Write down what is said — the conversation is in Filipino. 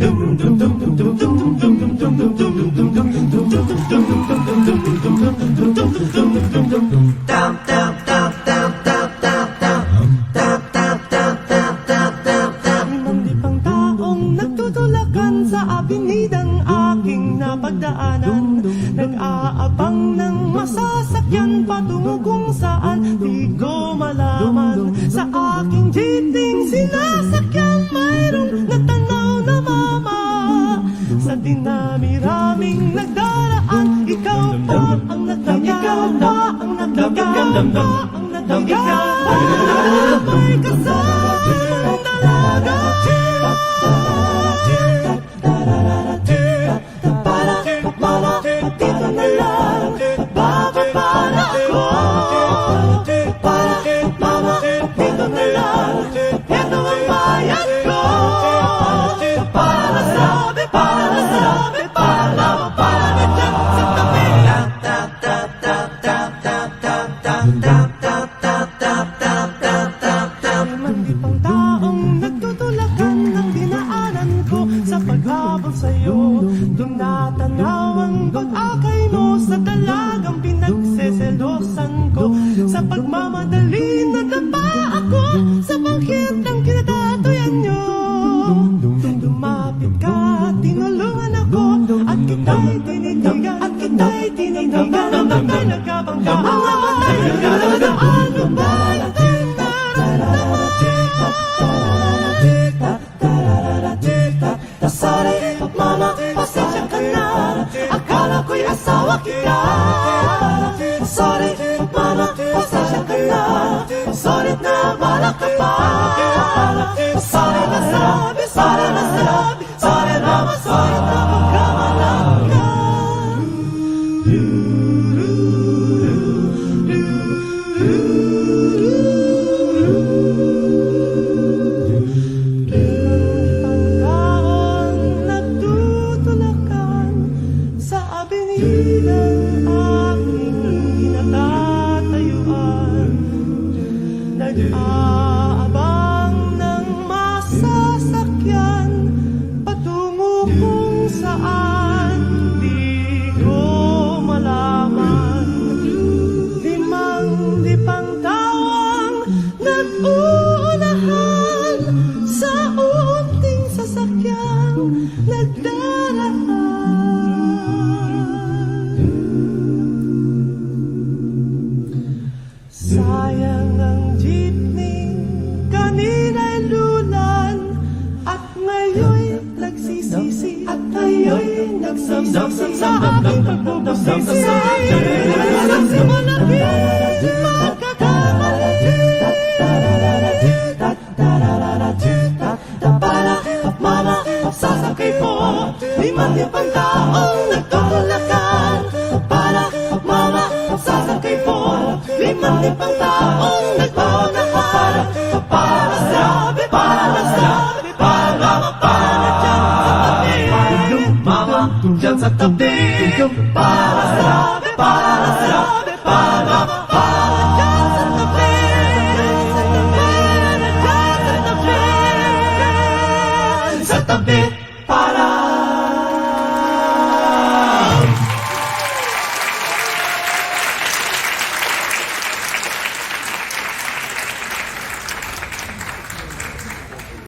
Limandipang taong nagtutulakan sa abenidang aking napagdaanan, nag-aabang ng masasakyan patungo kung saan di ko malaman. Sa aking jeeping sinasakyan mayroong natanaw na mama. Sa dinami-raming nagdaraan, ikaw pa ang nagdaganda, ang nagdaganda, ang nagdaganda. May kasamang dalaga, para mama, dito na lang bababa ako. Para mama, dito na lang, eto ang bayad ko. Para sabi, para dyan sa tabi. Limandipang taong nagtutulakan ng dinaanan ko sa paghabol sa'yo. Doon natanaw ang pag-akay mo sa dalagang pinagseselosan ko. Sa pagmamadali nadapa ako sa bangkit ng kinatatuyan nyo. Lumapit ka, tinulungan ako, at kita'y tinitigan, at kita'y tinitigan. Ang matay nagkabangga, ang matay nagkabangga. Ano ba yung nararamdaman? Sorry, mama, pasensya ka na, akala ko'y asawa kita. Sorry, mama, pasensya ka na, sorry na balak ka pa. Sorry na sabi, sorry na sabi, sorry na magkamalang ka. Abenidang aking kinatatayuan, nag-aabang ng masasakyan patungo kung saan di ko malaman. Limang-lipang tawang nag-uunahan sa unting sasakyan nagdaraan. Sayang ang jeepney, kanina'y lulan, at ngayon'y nagsisisi, at ngayon'y nagsisisi sa aking pagbubusisi. Kasi malaking magkakamali. Para mama, sasakay po, limandipang taong nagtutulakan. Para mama, sasakay po, limandipang taong nagpapagahara. Para sabi, para dyan sa tabi. Mama, dyan sa tabi.